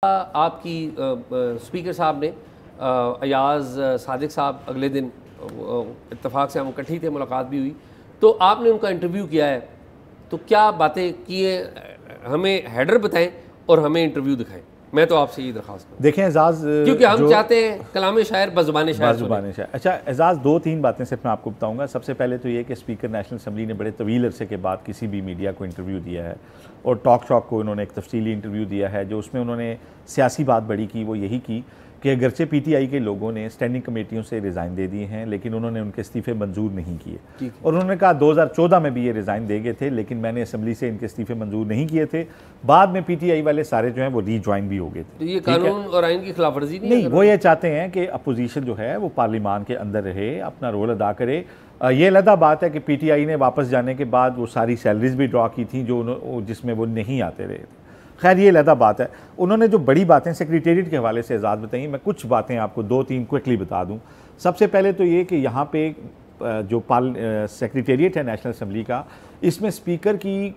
آپ کی اسپیکر صاحب نے ایاز صادق صاحب اگلے دن اتفاق سے ہم اکٹھی تھے، ملاقات بھی ہوئی، تو آپ نے ان کا انٹرویو کیا ہے، تو کیا باتیں کیے ہمیں ہیڈر بتائیں اور ہمیں انٹرویو دکھائیں. میں تو آپ سے یہ درخواست کروں. دیکھیں اعزاز، کیونکہ ہم چاہتے ہیں کلام شاعر بزبان شاعر شاعر. اچھا اعزاز، دو تین باتیں صرف میں آپ کو بتاؤں گا. سب سے پہلے تو یہ کہ اسپیکر نیشنل اسمبلی نے بڑے طویل عرصے کے بعد کسی بھی میڈیا کو انٹرویو دیا ہے، اور ٹاک شاک کو انہوں نے ایک تفصیلی انٹرویو دیا ہے. جو اس میں انہوں نے سیاسی بات بڑی کی وہ یہی کی کہ اگرچہ پی ٹی آئی کے لوگوں نے اسٹینڈنگ کمیٹیوں سے ریزائن دے دیے ہیں، لیکن انہوں نے ان کے استعفے منظور نہیں کیے. اور انہوں نے کہا 2014 میں بھی یہ ریزائن دے گئے تھے، لیکن میں نے اسمبلی سے ان کے استعفے منظور نہیں کیے تھے. بعد میں پی ٹی آئی والے سارے جو ہیں وہ ری جوائن بھی ہو گئے تھے. یہ قانون اور آئین کی خلاف ورزی نہیں، وہ یہ چاہتے ہیں کہ اپوزیشن جو ہے وہ پارلیمان کے اندر رہے، اپنا رول ادا کرے. یہ علیحدہ بات ہے کہ پی ٹی آئی نے واپس جانے کے بعد وہ ساری سیلریز بھی ڈرا کی تھیں جس میں وہ نہیں آتے رہے تھے. خیر یہ علیحدہ بات ہے. انہوں نے جو بڑی باتیں سیکریٹریٹ کے حوالے سے اعزاز بتائیں، میں کچھ باتیں آپ کو دو تین کوئکلی بتا دوں. سب سے پہلے تو یہ کہ یہاں پہ جو سیکریٹریٹ ہے نیشنل اسمبلی کا، اس میں اسپیکر کی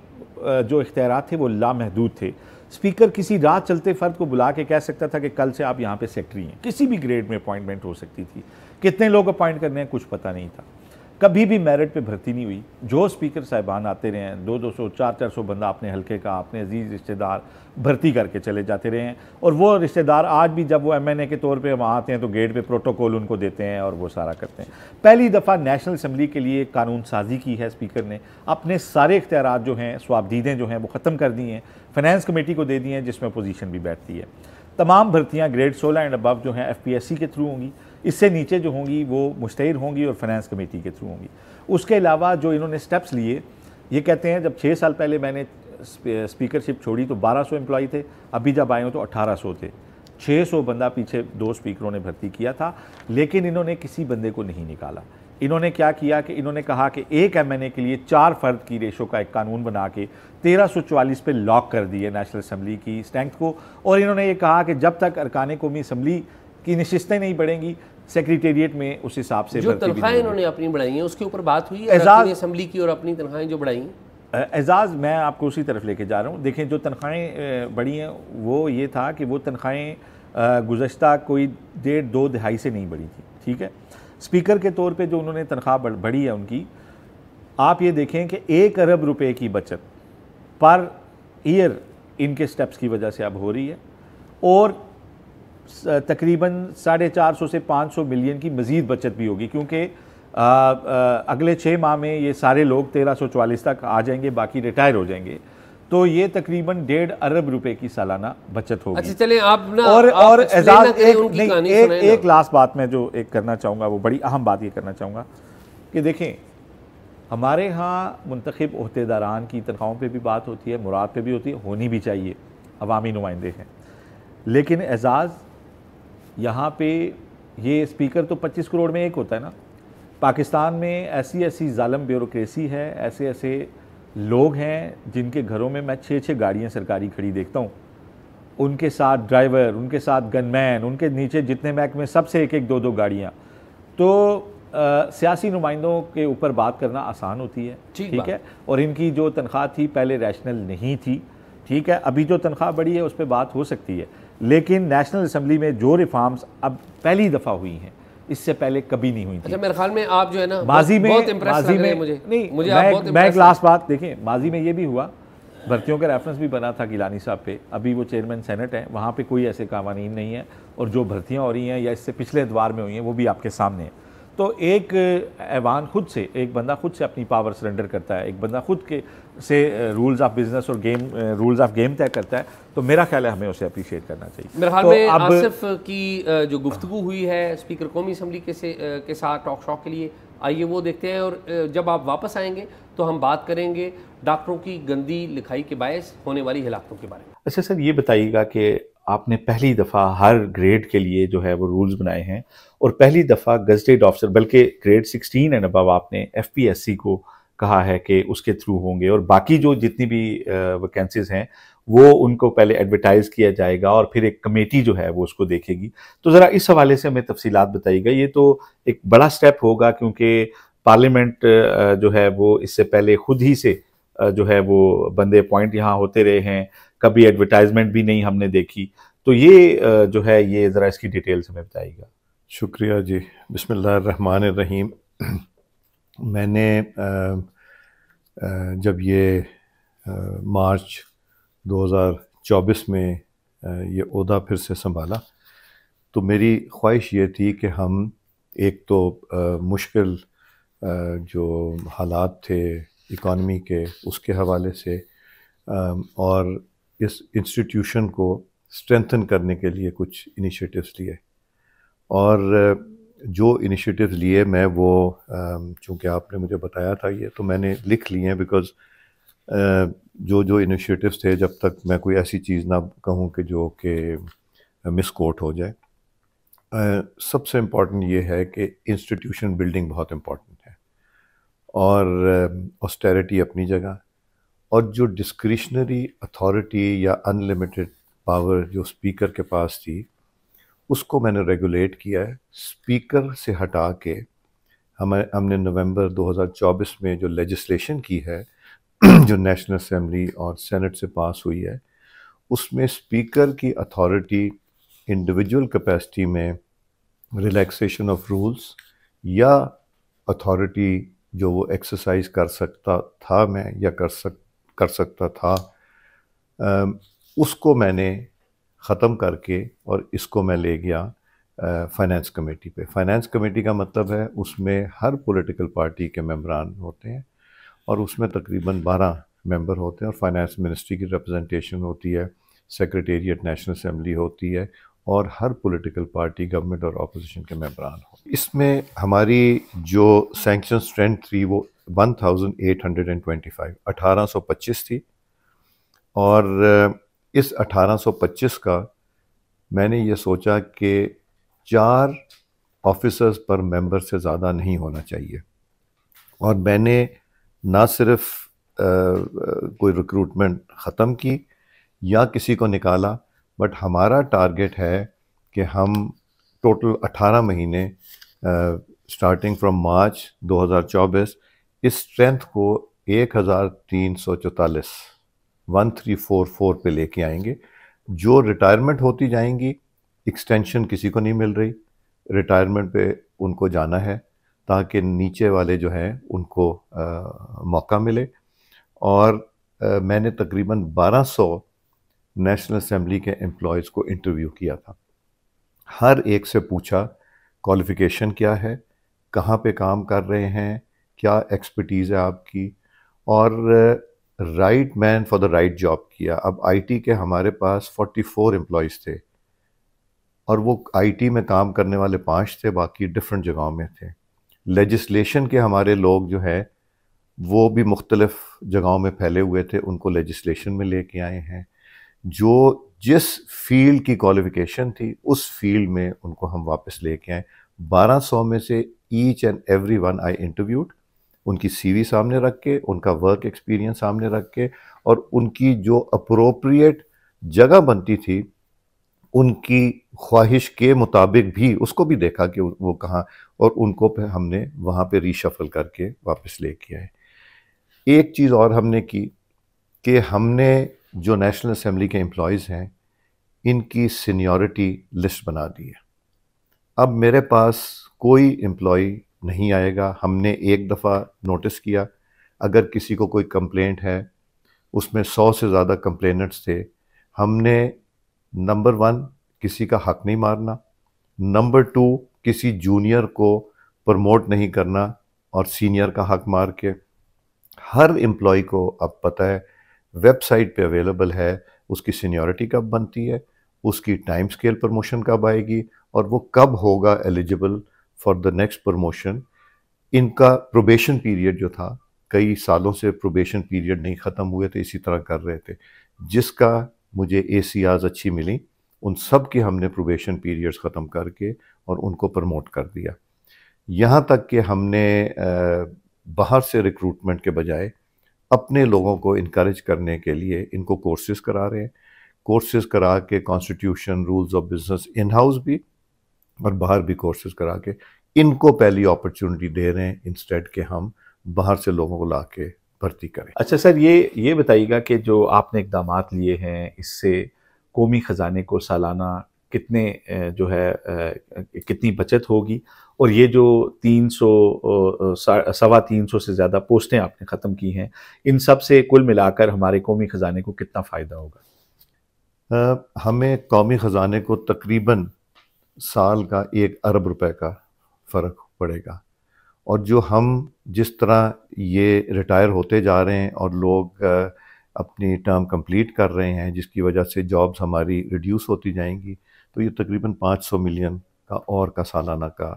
جو اختیارات تھے وہ لامحدود تھے. اسپیکر کسی رات چلتے فرد کو بلا کے کہہ سکتا تھا کہ کل سے آپ یہاں پہ سیکٹری ہیں. کسی بھی گریڈ میں اپوائنٹمنٹ ہو سکتی تھی. کتنے لوگ اپوائنٹ کرنے ہیں کچھ پتہ نہیں تھا. کبھی بھی میرٹ پہ بھرتی نہیں ہوئی. جو اسپیکر صاحبان آتے رہے ہیں، 200 400 بندہ اپنے حلقے کا، اپنے عزیز رشتہ دار بھرتی کر کے چلے جاتے رہے ہیں. اور وہ رشتہ دار آج بھی جب وہ ایم این اے کے طور پہ وہاں آتے ہیں تو گیٹ پہ پروٹوکول ان کو دیتے ہیں اور وہ سارا کرتے ہیں. پہلی دفعہ نیشنل اسمبلی کے لیے قانون سازی کی ہے اسپیکر نے. اپنے سارے اختیارات جو ہیں، سوابدیدیں جو ہیں وہ ختم کر دی ہیں. فائنانس کمیٹی کو دے دی ہیں جس میں اپوزیشن بھی بیٹھتی ہے. تمام بھرتیاں گریڈ 16 اینڈ ابو جو ہیں ایف پی ایس سی کے تھرو ہوں گی. اس سے نیچے جو ہوں گی وہ مشتہر ہوں گی اور فائنانس کمیٹی کے تھرو ہوں گی. اس کے علاوہ جو انہوں نے سٹیپس لیے، یہ کہتے ہیں جب 6 سال پہلے میں نے اسپیکرشپ چھوڑی تو 1200 امپلائی تھے، ابھی جب آئے ہوں تو 1800 تھے. 600 بندہ پیچھے 2 اسپیکروں نے بھرتی کیا تھا، لیکن انہوں نے کسی بندے کو نہیں نکالا. انہوں نے کیا کیا کہ انہوں نے کہا کہ ایک ایم این اے کے لیے 4 فرد کی ریشو کا ایک قانون بنا کے 1344 پہ لاک کر دی ہے نیشنل اسمبلی کی اسٹرینتھ کو. اور انہوں نے یہ کہا کہ جب تک ارکان قومی اسمبلی کی نشستیں نہیں بڑھیں گی، سیکریٹریٹ میں اس حساب سے جو تنخواہیں انہوں نے اپنی بڑھائی ہیں اس کے اوپر بات ہوئی ہے ارکان اسمبلی کی اور اپنی تنخواہیں جو بڑھائی ہیں. اعزاز، میں آپ کو اسی طرف لے کے جا رہا ہوں. دیکھیں جو تنخواہیں بڑھی ہیں وہ یہ تھا کہ وہ تنخواہیں گزشتہ کوئی 1.5-2 دہائی سے نہیں بڑھی تھی. ٹھیک ہے، اسپیکر کے طور پہ جو انہوں نے تنخواہ بڑھی ہے ان کی، آپ یہ دیکھیں کہ 1 ارب روپے کی بچت پر ایئر ان کے سٹیپس کی وجہ سے اب ہو رہی ہے. اور تقریباً 450 سے 500 ملین کی مزید بچت بھی ہوگی، کیونکہ اگلے 6 ماہ میں یہ سارے لوگ 1344 تک آ جائیں گے، باقی ریٹائر ہو جائیں گے. تو یہ تقریباً 1.5 ارب روپے کی سالانہ بچت ہوگی. اچھا چلیں آپ اور اعزاز ایک لاسٹ بات میں جو ایک کرنا چاہوں گا، وہ بڑی اہم بات یہ کرنا چاہوں گا کہ دیکھیں ہمارے ہاں منتخب عہدیداران کی تنخواہوں پہ بھی بات ہوتی ہے، مراد پہ بھی ہوتی ہے، ہونی بھی چاہیے، عوامی نمائندے ہیں. لیکن اعزاز یہاں پہ یہ اسپیکر تو 25 کروڑ میں ایک ہوتا ہے نا. پاکستان میں ایسی ظالم بیوروکریسی ہے، ایسے لوگ ہیں جن کے گھروں میں 6 گاڑیاں سرکاری کھڑی دیکھتا ہوں. ان کے ساتھ ڈرائیور، ان کے ساتھ گن مین، ان کے نیچے جتنے محکمے سب سے 1-2 گاڑیاں. تو سیاسی نمائندوں کے اوپر بات کرنا آسان ہوتی ہے. ٹھیک ہے، اور ان کی جو تنخواہ تھی پہلے ریشنل نہیں تھی. ٹھیک ہے، ابھی جو تنخواہ بڑھی ہے اس پہ بات ہو سکتی ہے، لیکن نیشنل اسمبلی میں جو ریفارمز اب پہلی دفعہ ہوئی ہیں اس سے پہلے کبھی نہیں ہوئی تھی. اچھا میرے خیال میں آپ جو ہے نا ماضی میں میں ایک لاسٹ بات دیکھیں، ماضی میں یہ بھی ہوا، بھرتیوں کا ریفرنس بھی بنا تھا گیلانی صاحب پہ. ابھی وہ چیئرمین سینٹ ہیں، وہاں پہ کوئی ایسے قوانین نہیں ہیں، اور جو بھرتیاں ہو رہی ہیں یا اس سے پچھلے ادوار میں ہوئی ہیں وہ بھی آپ کے سامنے ہیں. تو ایک ایوان ایک بندہ خود سے اپنی پاور سرنڈر کرتا ہے، ایک بندہ خود کے سے رولز آف بزنس اور رولز آف گیم طے کرتا ہے. تو میرا خیال ہے ہمیں اسے اپریشیٹ کرنا چاہیے. میرے خیال میں آصف کی جو گفتگو ہوئی ہے اسپیکر قومی اسمبلی کے ساتھ ٹاک شاک کے لیے، آئیے وہ دیکھتے ہیں، اور جب آپ واپس آئیں گے تو ہم بات کریں گے ڈاکٹروں کی گندی لکھائی کے باعث ہونے والی ہلاکتوں کے بارے میں. اچھا سر، یہ بتائیے گا کہ آپ نے پہلی دفعہ ہر گریڈ کے لیے جو ہے وہ رولز بنائے ہیں، اور پہلی دفعہ گزٹیڈ آفیسر بلکہ گریڈ 16 اینڈ ابو آپ نے ایف پی ایس سی کو کہا ہے کہ اس کے تھرو ہوں گے، اور باقی جو جتنی بھی ویکینسیز ہیں وہ ان کو پہلے ایڈورٹائز کیا جائے گا اور پھر ایک کمیٹی جو ہے وہ اس کو دیکھے گی. تو ذرا اس حوالے سے ہمیں تفصیلات بتائیے گا. یہ تو ایک بڑا سٹیپ ہوگا، کیونکہ پارلیمنٹ جو ہے وہ اس سے پہلے خود ہی سے جو ہے وہ بندے اپوائنٹ یہاں ہوتے رہے ہیں، کبھی ایڈورٹائزمنٹ بھی نہیں ہم نے دیکھی. تو یہ جو ہے یہ ذرا اس کی ڈیٹیل سے ہمیں بتائیے گا. شکریہ جی. بسم اللہ الرحمن الرحیم. میں نے جب یہ مارچ 2024 میں یہ عہدہ پھر سے سنبھالا تو میری خواہش یہ تھی کہ ہم ایک تو مشکل جو حالات تھے اکانومی کے اس کے حوالے سے اور اس انسٹیٹیوشن کو اسٹرینتھن کرنے کے لیے کچھ انیشیٹوز لیے. اور جو انیشیٹوز لیے میں وہ چونکہ آپ نے مجھے بتایا تھا یہ تو میں نے لکھ لیے ہیں بیکاز جو انیشیٹوز تھے جب تک میں کوئی ایسی چیز نہ کہوں کہ جو کہ مس کوٹ ہو جائے. سب سے امپورٹنٹ یہ ہے کہ انسٹیٹیوشن بلڈنگ بہت امپورٹنٹ ہے اور آسٹیرٹی اپنی جگہ اور جو ڈسکریشنری اتھارٹی یا ان لمیٹڈ پاور جو اسپیکر کے پاس تھی اس کو میں نے ریگولیٹ کیا ہے. اسپیکر سے ہٹا کے ہم نے نومبر 2024 میں جو لیجسلیشن کی ہے جو نیشنل اسمبلی اور سینٹ سے پاس ہوئی ہے اس میں اسپیکر کی اتھارٹی انڈیویجول کیپیسٹی میں ریلیکسیشن آف رولز یا اتھارٹی جو وہ ایکسرسائز کر سکتا تھا میں یا کر سکتا تھا اس کو میں نے ختم کر کے اور اس کو میں لے گیا فائنانس کمیٹی پہ. فائنانس کمیٹی کا مطلب ہے اس میں ہر پولیٹیکل پارٹی کے ممبران ہوتے ہیں اور اس میں تقریباً 12 ممبر ہوتے ہیں اور فائنانس منسٹری کی ریپرزنٹیشن ہوتی ہے, سیکریٹریٹ نیشنل اسمبلی ہوتی ہے اور ہر پولیٹیکل پارٹی گورنمنٹ اور اپوزیشن کے ممبران ہوتے ہیں. اس میں ہماری جو سینکشن اسٹرینتھ تھی وہ 1825 1825 تھی اور اس 1825 کا میں نے یہ سوچا کہ 4 آفیسرز پر ممبر سے زیادہ نہیں ہونا چاہیے اور میں نے نہ صرف کوئی ریکروٹمنٹ ختم کی یا کسی کو نکالا بٹ ہمارا ٹارگٹ ہے کہ ہم ٹوٹل 18 مہینے سٹارٹنگ فرام مارچ 2024 اس اسٹرینتھ کو 1344 1344 پہ لے کے آئیں گے. جو ریٹائرمنٹ ہوتی جائیں گی ایکسٹینشن کسی کو نہیں مل رہی, ریٹائرمنٹ پہ ان کو جانا ہے تاکہ نیچے والے جو ہیں ان کو موقع ملے. اور میں نے تقریباً 1200 نیشنل اسمبلی کے امپلائیز کو انٹرویو کیا تھا. ہر ایک سے پوچھا کوالیفیکیشن کیا ہے, کہاں پہ کام کر رہے ہیں, کیا ایکسپرٹیز ہے آپ کی, اور right man for the right job کیا. اب آئی ٹی کے ہمارے پاس 44 امپلائیز تھے اور وہ آئی ٹی میں کام کرنے والے 5 تھے, باقی ڈفرینٹ جگہوں میں تھے. لیجسلیشن کے ہمارے لوگ جو ہے وہ بھی مختلف جگہوں میں پھیلے ہوئے تھے, ان کو لیجسلیشن میں لے کے آئے ہیں. جو جس فیلڈ کی کوالیفیکیشن تھی اس فیلڈ میں ان کو ہم واپس لے کے آئے. 1200 میں سے each and every one I interviewed, ان کی سی وی سامنے رکھ کے, ان کا ورک ایکسپیرینس سامنے رکھ کے, اور ان کی جو اپروپریٹ جگہ بنتی تھی ان کی خواہش کے مطابق بھی اس کو بھی دیکھا کہ وہ کہاں, اور ان کو پھر ہم نے وہاں پہ ری شفل کر کے واپس لے کے آئے. ایک چیز اور ہم نے کی کہ ہم نے جو نیشنل اسمبلی کے امپلائیز ہیں ان کی سینیورٹی لسٹ بنا دی ہے. اب میرے پاس کوئی امپلائی نہیں آئے گا. ہم نے ایک دفعہ نوٹس کیا اگر کسی کو کوئی کمپلینٹ ہے, اس میں 100 سے زیادہ کمپلینٹس تھے, ہم نے نمبر 1 کسی کا حق نہیں مارنا, نمبر 2 کسی جونیئر کو پروموٹ نہیں کرنا اور سینئر کا حق مار کے. ہر امپلائی کو اب پتہ ہے, ویب سائٹ پہ اویلیبل ہے اس کی سینیورٹی کب بنتی ہے, اس کی ٹائم سکیل پروموشن کب آئے گی اور وہ کب ہوگا eligible for the next promotion. ان کا پروبیشن پیریڈ جو تھا, کئی سالوں سے پروبیشن پیریڈ نہیں ختم ہوئے تھے, اسی طرح کر رہے تھے. جس کا مجھے اے سی آرز اچھی ملی ان سب کے ہم نے پروبیشن پیریڈز ختم کر کے اور ان کو پروموٹ کر دیا. یہاں تک کہ ہم نے باہر سے ریکروٹمنٹ کے بجائے اپنے لوگوں کو انکریج کرنے کے لیے ان کو کورسز کرا رہے ہیں. کورسز کرا کے constitution, rules of business in house بھی اور باہر بھی کورسز کرا کے ان کو پہلی اپرچونٹی دے رہے ہیں انسٹیڈ کہ ہم باہر سے لوگوں کو لا کے بھرتی کریں. اچھا سر, یہ بتائیے گا کہ جو آپ نے اقدامات لیے ہیں اس سے قومی خزانے کو سالانہ کتنے جو ہے کتنی بچت ہوگی، اور یہ جو 300 سے زیادہ پوسٹیں آپ نے ختم کی ہیں، ان سب سے کل ملا کر ہمارے قومی خزانے کو کتنا فائدہ ہوگا؟ ہمیں قومی خزانے کو تقریباً سال کا 1 ارب روپے کا فرق پڑے گا، اور جو ہم جس طرح یہ ریٹائر ہوتے جا رہے ہیں اور لوگ اپنی ٹرم کمپلیٹ کر رہے ہیں، جس کی وجہ سے جابز ہماری ریڈیوس ہوتی جائیں گی، تو یہ تقریباً 500 ملین کا سالانہ کا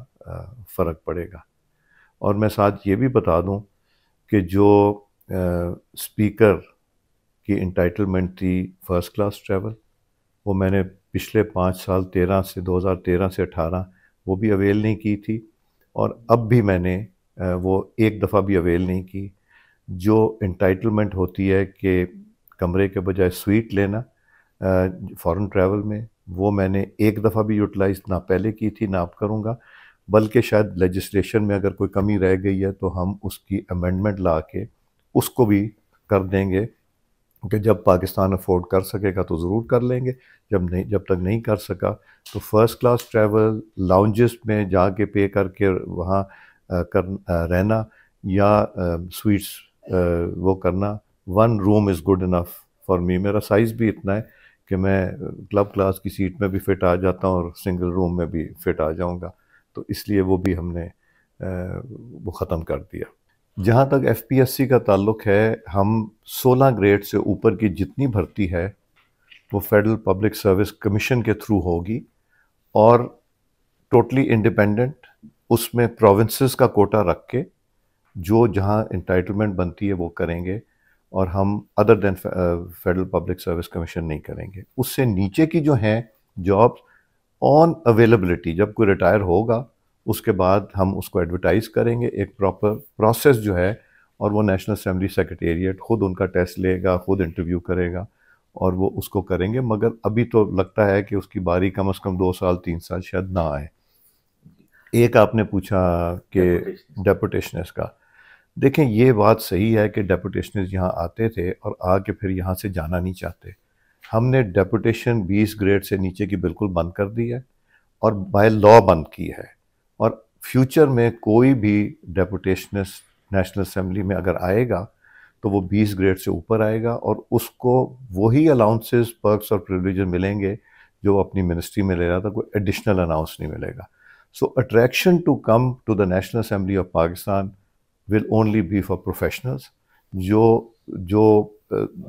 فرق پڑے گا۔ اور میں ساتھ یہ بھی بتا دوں کہ جو اسپیکر کی انٹائٹلمنٹ تھی فرسٹ کلاس ٹریول، وہ میں نے پچھلے 5 سال 2013 سے 18 وہ بھی اویل نہیں کی تھی، اور اب بھی میں نے وہ ایک دفعہ بھی اویل نہیں کی۔ جو انٹائٹلمنٹ ہوتی ہے کہ کمرے کے بجائے سویٹ لینا فارن ٹریول میں، وہ میں نے ایک دفعہ بھی یوٹیلائز نہ پہلے کی تھی نہ اب کروں گا، بلکہ شاید لیجسلیشن میں اگر کوئی کمی رہ گئی ہے تو ہم اس کی امینڈمنٹ لا کے اس کو بھی کر دیں گے، کہ جب پاکستان افورڈ کر سکے گا تو ضرور کر لیں گے، جب تک نہیں کر سکا تو فرسٹ کلاس ٹریول لاؤنجز میں جا کے پے کر کے وہاں رہنا، یا سویٹس وہ کرنا۔ 1 روم is good enough for me, میرا سائز بھی اتنا ہے کہ میں کلب کلاس کی سیٹ میں بھی فٹ آ جاتا ہوں اور سنگل روم میں بھی فٹ آ جاؤں گا، تو اس لیے وہ بھی ہم نے وہ ختم کر دیا۔ جہاں تک ایف پی ایس سی کا تعلق ہے، ہم 16 گریڈ سے اوپر کی جتنی بھرتی ہے وہ فیڈرل پبلک سروس کمیشن کے تھرو ہوگی، اور ٹوٹلی انڈیپینڈنٹ، اس میں پروونسز کا کوٹا رکھ کے جو جہاں انٹائٹلمنٹ بنتی ہے وہ کریں گے، اور ہم ادر دین فیڈرل پبلک سروس کمیشن نہیں کریں گے۔ اس سے نیچے کی جو ہیں جابس آن اویلیبلٹی، جب کوئی ریٹائر ہوگا اس کے بعد ہم اس کو ایڈورٹائز کریں گے، ایک پراپر پروسیس جو ہے، اور وہ نیشنل اسمبلی سیکریٹریٹ خود ان کا ٹیسٹ لے گا، خود انٹرویو کرے گا، اور وہ اس کو کریں گے۔ مگر ابھی تو لگتا ہے کہ اس کی باری کم از کم 2 سال 3 سال شاید نہ آئے۔ ایک آپ نے پوچھا کہ ڈیپوٹیشنز کا، دیکھیں یہ بات صحیح ہے کہ ڈیپوٹیشنز یہاں آتے تھے اور آ کے پھر یہاں سے جانا نہیں چاہتے۔ ہم نے ڈیپوٹیشن 20 گریڈ سے نیچے کی بالکل بند کر دی ہے، اور بائی لاء بند کی ہے، اور فیوچر میں کوئی بھی ڈیپوٹیشنز نیشنل اسمبلی میں اگر آئے گا تو وہ 20 گریڈ سے اوپر آئے گا، اور اس کو وہی الاؤنسز، پرکس اور پریویلیجز ملیں گے جو اپنی منسٹری میں لے رہا تھا، کوئی ایڈیشنل الاؤنس نہیں ملے گا۔ So attraction to come to the national assembly of Pakistan will only be for professionals, جو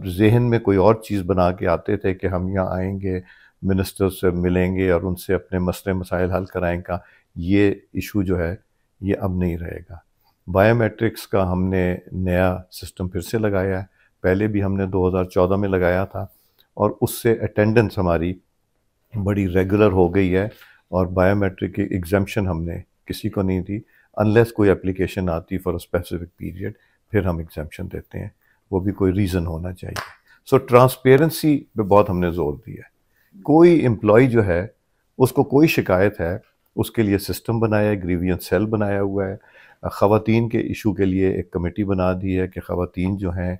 ذہن میں کوئی اور چیز بنا کے آتے تھے کہ ہم یہاں آئیں گے، منسٹر سے ملیں گے اور ان سے اپنے مسئلے مسائل حل کرائیں گا، یہ ایشو جو ہے یہ اب نہیں رہے گا۔ بائیو میٹرکس کا ہم نے نیا سسٹم پھر سے لگایا ہے، پہلے بھی ہم نے 2014 میں لگایا تھا، اور اس سے اٹینڈنس ہماری بڑی ریگولر ہو گئی ہے، اور بائیو میٹرک کی ایگزمپشن ہم نے کسی کو نہیں دی، انلیس کوئی اپلیکیشن آتی فار اے اسپیسیفک پیریڈ، پھر ہم ایگزمپشن دیتے ہیں، وہ بھی کوئی ریزن ہونا چاہیے۔ سو ٹرانسپیرنسی پہ بہت ہم نے زور دیا ہے۔ کوئی امپلائی جو ہے اس کو کوئی شکایت ہے، اس کے لیے سسٹم بنایا ہے، گریوینس سیل بنایا ہوا ہے، خواتین کے ایشو کے لیے ایک کمیٹی بنا دی ہے کہ خواتین جو ہیں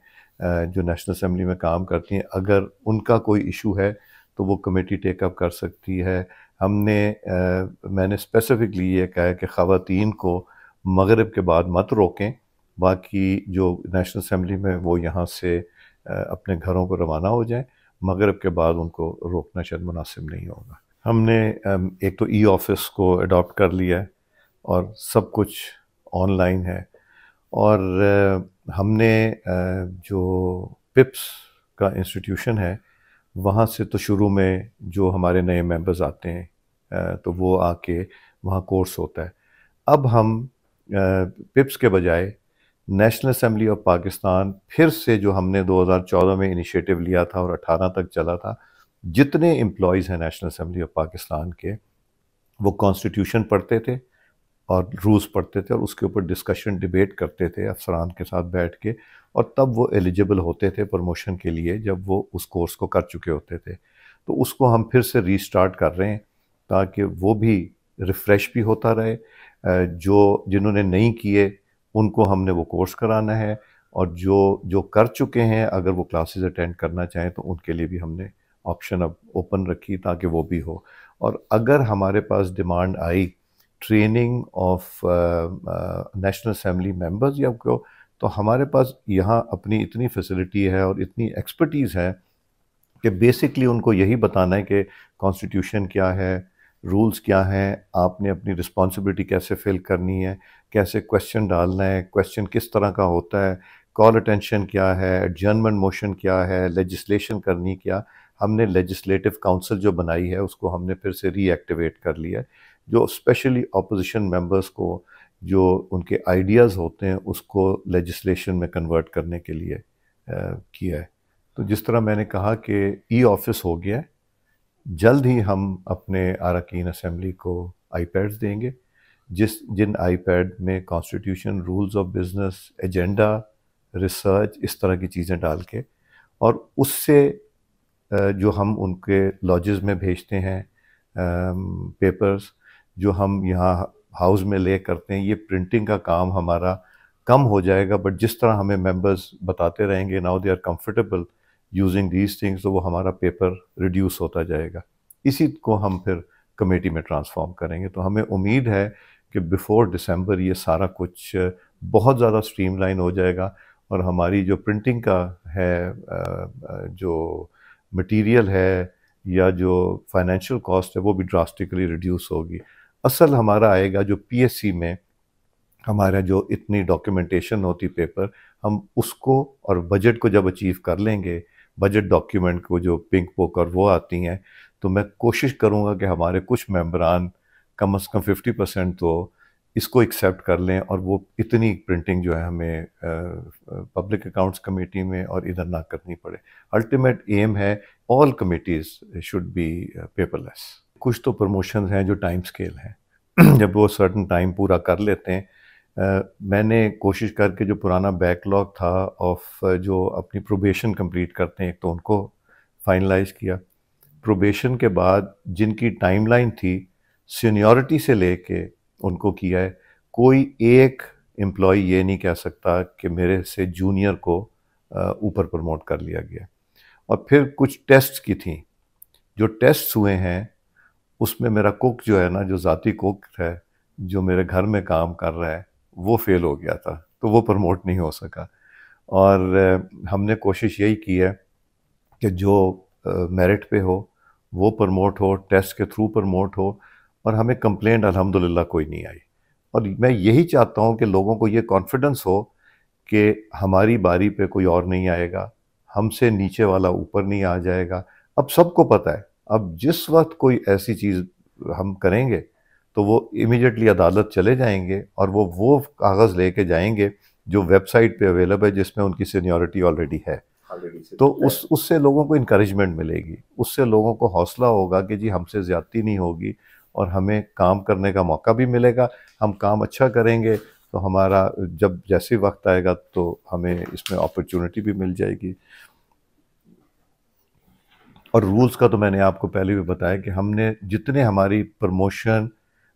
جو نیشنل اسمبلی میں کام کرتی ہیں، اگر ان کا کوئی ایشو ہے تو وہ کمیٹی ٹیک اپ کر سکتی ہے۔ میں نے اسپیسیفکلی یہ کہا ہے کہ خواتین کو مغرب کے بعد مت روکیں، باقی جو نیشنل اسمبلی میں وہ یہاں سے اپنے گھروں کو روانہ ہو جائیں، مغرب کے بعد ان کو روکنا شاید مناسب نہیں ہوگا۔ ہم نے ایک تو ای آفس کو اڈاپٹ کر لیا ہے، اور سب کچھ آن لائن ہے، اور ہم نے جو پپس کا انسٹیٹیوشن ہے وہاں سے تو شروع میں جو ہمارے نئے ممبرز آتے ہیں تو وہ آ کے وہاں کورس ہوتا ہے۔ اب ہم پپس کے بجائے نیشنل اسمبلی آف پاکستان پھر سے، جو ہم نے 2014 میں انیشیٹو لیا تھا اور 18 تک چلا تھا، جتنے امپلائیز ہیں نیشنل اسمبلی آف پاکستان کے، وہ کانسٹیٹیوشن پڑھتے تھے اور رولز پڑھتے تھے، اور اس کے اوپر ڈسکشن ڈیبیٹ کرتے تھے افسران کے ساتھ بیٹھ کے، اور تب وہ ایلیجیبل ہوتے تھے پروموشن کے لیے جب وہ اس کورس کو کر چکے ہوتے تھے۔ تو اس کو ہم پھر سے ری سٹارٹ کر رہے ہیں تاکہ وہ بھی ریفریش بھی ہوتا رہے۔ جنہوں نے نہیں کیے ان کو ہم نے وہ کورس کرانا ہے، اور جو کر چکے ہیں اگر وہ کلاسز اٹینڈ کرنا چاہیں تو ان کے لیے بھی ہم نے آپشن اب اوپن رکھی تاکہ وہ بھی ہو. اور اگر ہمارے پاس ڈیمانڈ آئی training of national assembly members یا کو، تو ہمارے پاس یہاں اپنی اتنی فیسلٹی ہے اور اتنی ایکسپرٹیز ہے کہ بیسکلی ان کو یہی بتانا ہے کہ کانسٹیٹیوشن کیا ہے، رولز کیا ہیں، آپ نے اپنی رسپانسبلٹی کیسے فل کرنی ہے، کیسے کویسچن ڈالنا ہے، کویسچن کس طرح کا ہوتا ہے، کال اٹینشن کیا ہے، ایڈجرنمنٹ موشن کیا ہے، لیجسلیشن کرنی کیا. ہم نے لیجسلیٹو کاؤنسل جو بنائی ہے اس کو ہم نے پھر سے ری ایکٹیویٹ کر لیا ہے، جو اسپیشلی اپوزیشن ممبرس کو جو ان کے آئیڈیاز ہوتے ہیں اس کو لیجسلیشن میں کنورٹ کرنے کے لیے کیا ہے. تو جس طرح میں نے کہا کہ ای آفس ہو گیا ہے، جلد ہی ہم اپنے اراکین اسمبلی کو آئی پیڈز دیں گے، جن آئی پیڈ میں constitution, rules of business, agenda, research, اس طرح کی چیزیں ڈال کے، اور اس سے جو ہم ان کے لاجز میں بھیجتے ہیں پیپرز، جو ہم یہاں ہاؤس میں لے کرتے ہیں، یہ پرنٹنگ کا کام ہمارا کم ہو جائے گا. بٹ جس طرح ہمیں ممبرز بتاتے رہیں گے now they are comfortable using these things, تو وہ ہمارا پیپر ریڈیوس ہوتا جائے گا. اسی کو ہم پھر کمیٹی میں ٹرانسفارم کریں گے. تو ہمیں امید ہے کہ بیفور ڈسمبر یہ سارا کچھ بہت زیادہ سٹریم لائن ہو جائے گا، اور ہماری جو پرنٹنگ کا ہے، جو مٹیریل ہے یا جو فائنینشیل کاسٹ ہے، وہ بھی ڈراسٹکلی ریڈیوس ہوگی. اصل ہمارا آئے گا جو پی ایس سی میں ہمارا جو اتنی ڈاکیومنٹیشن ہوتی پیپر، ہم اس کو اور بجٹ کو جب اچیو کر لیں گے، بجٹ ڈاکیومنٹ کو جو پنک بک اور وہ آتی ہیں، تو میں کوشش کروں گا کہ ہمارے کچھ ممبران کم از کم 50% تو اس کو ایکسیپٹ کر لیں، اور وہ اتنی پرنٹنگ جو ہے ہمیں پبلک اکاؤنٹس کمیٹی میں اور ادھر نہ کرنی پڑے. الٹیمیٹ ایم ہے آل کمیٹیز شوڈ بی پیپر لیس. کچھ تو پروموشنز ہیں جو ٹائم سکیل ہیں، جب وہ سرٹن ٹائم پورا کر لیتے ہیں. میں نے کوشش کر کے جو پرانا بیک لاگ تھا آف جو اپنی پروبیشن کمپلیٹ کرتے ہیں، ایک تو ان کو فائنلائز کیا. پروبیشن کے بعد جن کی ٹائم لائن تھی سینیورٹی سے لے کے ان کو کیا ہے. کوئی ایک امپلائی یہ نہیں کہہ سکتا کہ میرے سے جونیئر کو اوپر پروموٹ کر لیا گیا. اور پھر کچھ ٹیسٹ کی تھیں، جو ٹیسٹ ہوئے ہیں اس میں میرا کوک جو ہے نا، جو ذاتی کوک ہے جو میرے گھر میں کام کر رہا ہے، وہ فیل ہو گیا تھا، تو وہ پروموٹ نہیں ہو سکا. اور ہم نے کوشش یہی کی ہے کہ جو میرٹ پہ ہو وہ پروموٹ ہو، ٹیسٹ کے تھرو پروموٹ ہو. اور ہمیں کمپلینٹ الحمدللہ کوئی نہیں آئی. اور میں یہی چاہتا ہوں کہ لوگوں کو یہ کانفیڈنس ہو کہ ہماری باری پہ کوئی اور نہیں آئے گا، ہم سے نیچے والا اوپر نہیں آ جائے گا. اب سب کو پتہ ہے، اب جس وقت کوئی ایسی چیز ہم کریں گے تو وہ امیڈیٹلی عدالت چلے جائیں گے، اور وہ کاغذ لے کے جائیں گے جو ویب سائٹ پہ اویلیبل ہے، جس میں ان کی سینیورٹی آلریڈی ہے. تو اس سے لوگوں کو انکریجمنٹ ملے گی، اس سے لوگوں کو حوصلہ ہوگا کہ جی ہم سے زیادتی نہیں ہوگی، اور ہمیں کام کرنے کا موقع بھی ملے گا. ہم کام اچھا کریں گے تو ہمارا جب جیسے وقت آئے گا تو ہمیں اس میں اپرچونٹی بھی مل جائے گی. اور رولز کا تو میں نے آپ کو پہلے بھی بتایا کہ ہم نے جتنے ہماری promotion,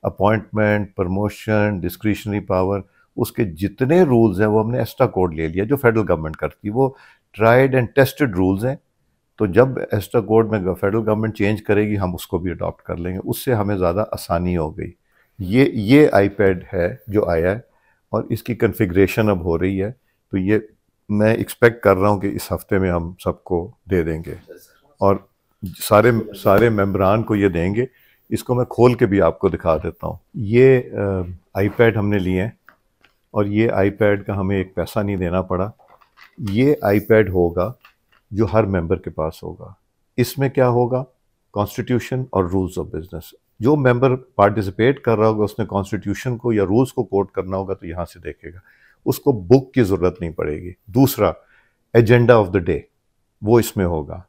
appointment, promotion, discretionary power, اس کے جتنے رولز ہیں وہ ہم نے ایسٹا کوڈ لے لیا جو فیڈرل گورنمنٹ کرتی. وہ ٹرائیڈ اینڈ ٹیسٹڈ رولز ہیں. تو جب ایسٹا کوڈ میں فیڈرل گورنمنٹ چینج کرے گی ہم اس کو بھی اڈاپٹ کر لیں گے. اس سے ہمیں زیادہ آسانی ہو گئی. یہ آئی پیڈ ہے جو آیا ہے، اور اس کی کنفیگریشن اب ہو رہی ہے. تو یہ میں ایکسپیکٹ کر رہا ہوں کہ اس ہفتے میں ہم سب کو دے دیں گے، اور سارے ممبران کو یہ دیں گے. اس کو میں کھول کے بھی آپ کو دکھا دیتا ہوں. یہ آئی پیڈ ہم نے لیے ہیں، اور یہ آئی پیڈ کا ہمیں ایک پیسہ نہیں دینا پڑا. یہ آئی پیڈ ہوگا جو ہر ممبر کے پاس ہوگا. اس میں کیا ہوگا؟ کانسٹیٹیوشن اور رولز آف بزنس. جو ممبر پارٹیسپیٹ کر رہا ہوگا اس نے کانسٹیٹیوشن کو یا رولز کو کوٹ کرنا ہوگا تو یہاں سے دیکھے گا، اس کو بک کی ضرورت نہیں پڑے گی. دوسرا، ایجنڈا آف دا ڈے وہ اس میں ہوگا،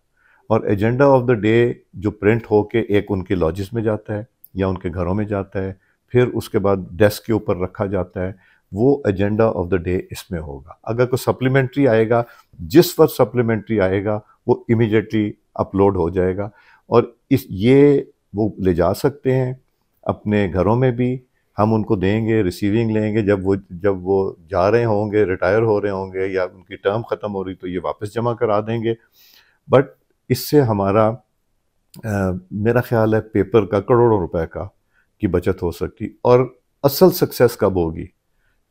اور ایجنڈا آف دا ڈے جو پرنٹ ہو کے ایک ان کے لاجز میں جاتا ہے یا ان کے گھروں میں جاتا ہے، پھر اس کے بعد ڈیسک کے اوپر رکھا جاتا ہے، وہ ایجنڈا آف دا ڈے اس میں ہوگا. اگر کوئی سپلیمنٹری آئے گا، جس وقت سپلیمنٹری آئے گا وہ امیڈیٹلی اپلوڈ ہو جائے گا. اور یہ وہ لے جا سکتے ہیں اپنے گھروں میں بھی. ہم ان کو دیں گے، ریسیونگ لیں گے. جب وہ جا رہے ہوں گے، ریٹائر ہو رہے ہوں گے، یا ان کی ٹرم ختم ہو رہی تو یہ واپس جمع کرا دیں گے. بٹ اس سے ہمارا میرا خیال ہے پیپر کا کروڑوں روپے کی بچت ہو سکتی. اور اصل سکسیس کب ہوگی؟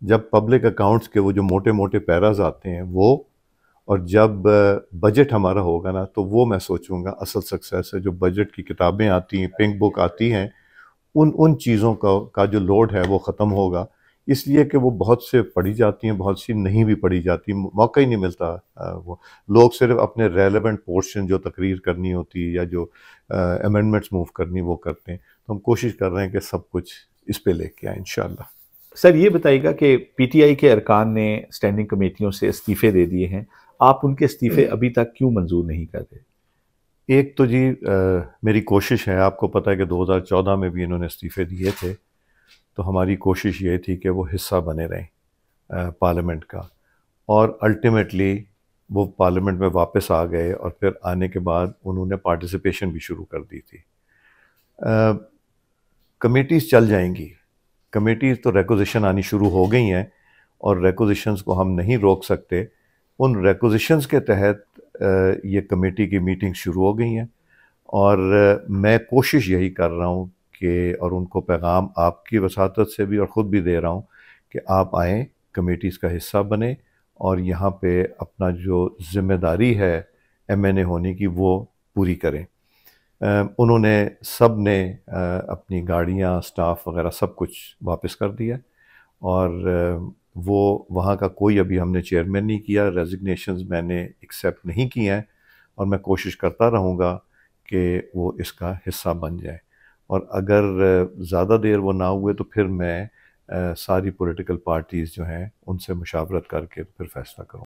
جب پبلک اکاؤنٹس کے وہ جو موٹے موٹے پیراز آتے ہیں وہ، اور جب بجٹ ہمارا ہوگا نا، تو وہ میں سوچوں گا اصل سکسیس ہے. جو بجٹ کی کتابیں آتی ہیں، پنک بک آتی ہیں، ان چیزوں کا جو لوڈ ہے وہ ختم ہوگا. اس لیے کہ وہ بہت سے پڑھی جاتی ہیں، بہت سی نہیں بھی پڑھی جاتی، موقع ہی نہیں ملتا. وہ لوگ صرف اپنے ریلیونٹ پورشن جو تقریر کرنی ہوتی یا جو امینڈمنٹس موو کرنی وہ کرتے ہیں. تو ہم کوشش کر رہے ہیں کہ سب کچھ اس پہ لے کے آئیں انشاءاللہ. سر یہ بتائیے گا کہ پی ٹی آئی کے ارکان نے اسٹینڈنگ کمیٹیوں سے استعفے دے دیے ہیں، آپ ان کے استعفے ابھی تک کیوں منظور نہیں کر رہے؟ ایک تو جی میری کوشش ہے، آپ کو پتہ ہے کہ 2014 میں بھی انہوں نے استعفے دیے تھے، تو ہماری کوشش یہ تھی کہ وہ حصہ بنے رہیں پارلیمنٹ کا، اور الٹیمیٹلی وہ پارلیمنٹ میں واپس آ گئے، اور پھر آنے کے بعد انہوں نے پارٹیسپیشن بھی شروع کر دی تھی. کمیٹیز چل جائیں گی، کمیٹیز تو ریکوزیشن آنی شروع ہو گئی ہیں، اور ریکوزیشنز کو ہم نہیں روک سکتے. ان ریکوزیشنز کے تحت یہ کمیٹی کی میٹنگ شروع ہو گئی ہیں، اور میں کوشش یہی کر رہا ہوں کہ، اور ان کو پیغام آپ کی وساطت سے بھی اور خود بھی دے رہا ہوں کہ آپ آئیں، کمیٹیز کا حصہ بنیں، اور یہاں پہ اپنا جو ذمہ داری ہے ایم این اے ہونے کی وہ پوری کریں. انہوں نے سب نے اپنی گاڑیاں، سٹاف وغیرہ سب کچھ واپس کر دیا، اور وہ وہاں کا کوئی ابھی ہم نے چیئرمین نہیں کیا. ریزگنیشنز میں نے ایکسیپٹ نہیں کی ہیں، اور میں کوشش کرتا رہوں گا کہ وہ اس کا حصہ بن جائے. اور اگر زیادہ دیر وہ نہ ہوئے تو پھر میں ساری پولیٹیکل پارٹیز جو ہیں ان سے مشاورت کر کے پھر فیصلہ کروں.